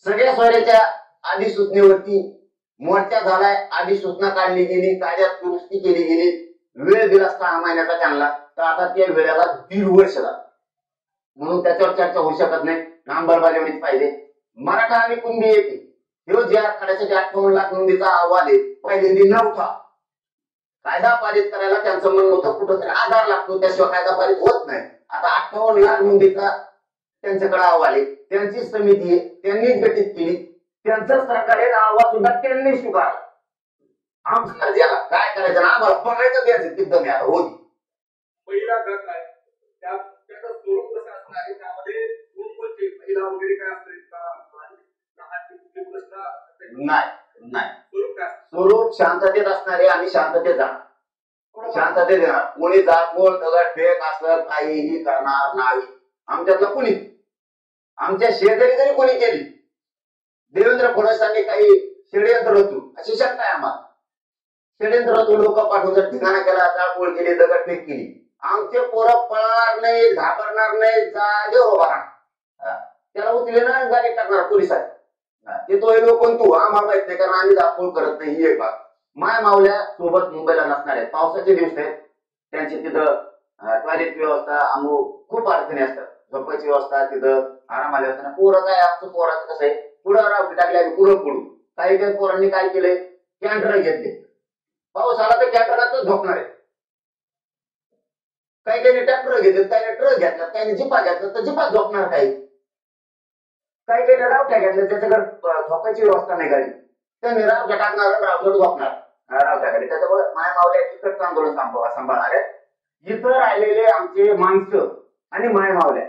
सगळ्या सोयऱ्याच्या अधिसूचनेवरती मोर्चा झालाय, अधिसूचना काढली गेली, कायद्यात दुरुस्ती केली गेली, वेळ दिला 6 महिन्याचा त्यांना, तर आता त्या वेळेला 1.5 वर्ष झालं. म्हणून त्याच्यावर चर्चा होऊ शकत नाही, अंमलबजावणीच पाहिजे. मराठा आणि कुणबी येते हे जे आखाड्यासाठी 58 लाख नोंदीचा अहवाल आहे, पहिल्यांदा नव्हता. कायदा पारित करायला त्यांचं म्हणणं होतं कुठंतरी आधार लागतो, त्याशिवाय कायदा पारित होत नाही. आता 58 लाख नोंदीचा त्यांच्याकडे अहवाल आहे, त्यांची समिती आहे, त्यांनीच गठीत केली, त्यांचं सरकार आहे, अहवाल सुद्धा त्यांनी स्वीकारला. आमच्या ज्याला काय करायचं ना आम्हाला बघायचं द्यायचं तिथं मी आता होती. पहिला गट आहे त्याचं स्वरूप कसं असणार आहे, त्यामध्ये कोणकोणते महिला वगैरे काय असतील का? नाही, स्वरूप शांततेत असणारे आणि शांततेत जाणार, शांततेत येणार. कोणी जातमोड दगड फेक असं काहीही करणार नाही आमच्यातलं कोणी. आमच्या शेजारी जरी कोणी केली, देवेंद्र फडणवीसांनी काही षडयंत्र रचून, अशी शंका आहे आम्हाला, षडयंत्र रचून लोक पाठवून जर ठिकाणा केला, जाळपोळ केली, दगडफेक केली, आमचे पोरं पळणार नाही, घाबरणार नाही, जागेवर उभा राहणार. त्याला उचलेणार गाडी टाकणार पोलिसात. ते तो लोक तू आम्हाला माहित नाही, कारण आम्ही जाळपोळ करत नाही. ही एक बाब. माय मावल्या सोबत मुंबईला नसणार आहेत, पावसाचे दिवस आहेत, त्यांची तिथं टॉयलेट व्यवस्था अमुक खूप अडचणी असतात, झोपायची व्यवस्था तिथं आरामाला असताना. पोरं काय आमचं पोराचं कसं आहे, पुढं राव टाकले आम्ही पुढं पुढू. काही काही पोरांनी काय केलंय, कॅन्टर घेतले, पाऊस आला तर कॅन्टरातच झोपणार आहे. काही काही ट्रॅक्टर घेतले, काही ट्रक घेतला, काही जिपा घेतला तर जिपात झोपणार. काही काही रावट्या घेतल्या, त्याच्याकडे झोपायची व्यवस्था नाही गाडी, त्यांनी रावट्या टाकणार, रावट्यावर झोपणार रावट्याकडे. त्याच्यामुळे माय मावल्या तिकडचं आंदोलन सांभाळणार आहे. इथं राहिलेले आमचे माणसं आणि माय मावल्या,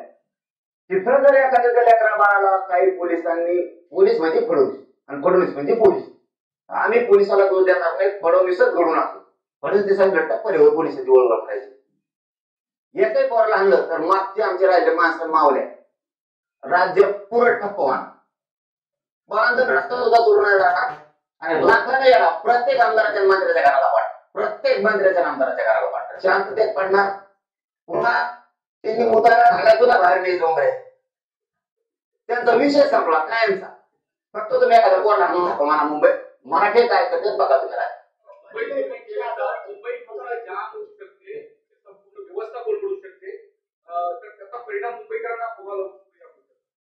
तिथं जर एखाद्या लेकरा बाळाला काही पोलिसांनी, पोलीस म्हणजे फडणवीस आणि फडणवीस म्हणजे पोलीस, आम्ही पोलिसाला दोष देणार नाही, फडणवीसच घडून असतो. फडणवीस टप्पर आहे पोलिसाची ओळख करायची. एकही पोराला आणलं तर मागचे आमचे राहिले माणसं मावल्या राज्य पुरं ठप्प होणार, बांधून रस्ता सुद्धा सुरू नाही राहणार. आणि लाखाने याला प्रत्येक आमदाराच्या मंत्र्याच्या घराला वाटत, प्रत्येक मंत्र्याच्या आमदाराच्या घराला वाटत, शांततेत पडणार. पुन्हा त्यांनी मुतारा घालाय सुद्धा बाहेर नाही जाऊन राहील, त्यांचा विषय संपला कायमचा. फक्त तुम्ही एखाद्या कोर्टात म्हणा मुंबई मराठी काय करते बघा तुम्ही राहा.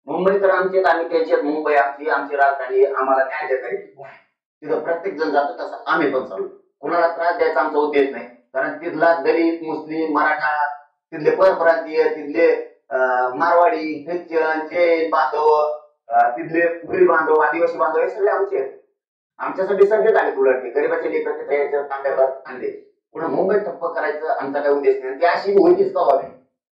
मुंबईकर आमचे आम्ही त्यांच्यात, मुंबई आमची, आमची राजधानी, आम्हाला न्याय देता तिथं प्रत्येक जण जातो तसं आम्ही पण चालू. कुणाला त्रास द्यायचा आमचा उद्देश नाही, कारण तिथला दलित, मुस्लिम, मराठा, तिथले परप्रांतीय, तिथले मारवाडी, ख्रिश्चन, जैन बांधव, तिथले पुरी बांधव, आदिवासी बांधव, हे सगळे आमचे आहेत. आमच्यासाठी सगळे झाले उलटते, गरीबाचे लेकर तांब्यावर आणले. पुन्हा मुंबई ठप्प करायचं आमचा काही उद्देश नाही. ती अशी होतीच का व्हावी.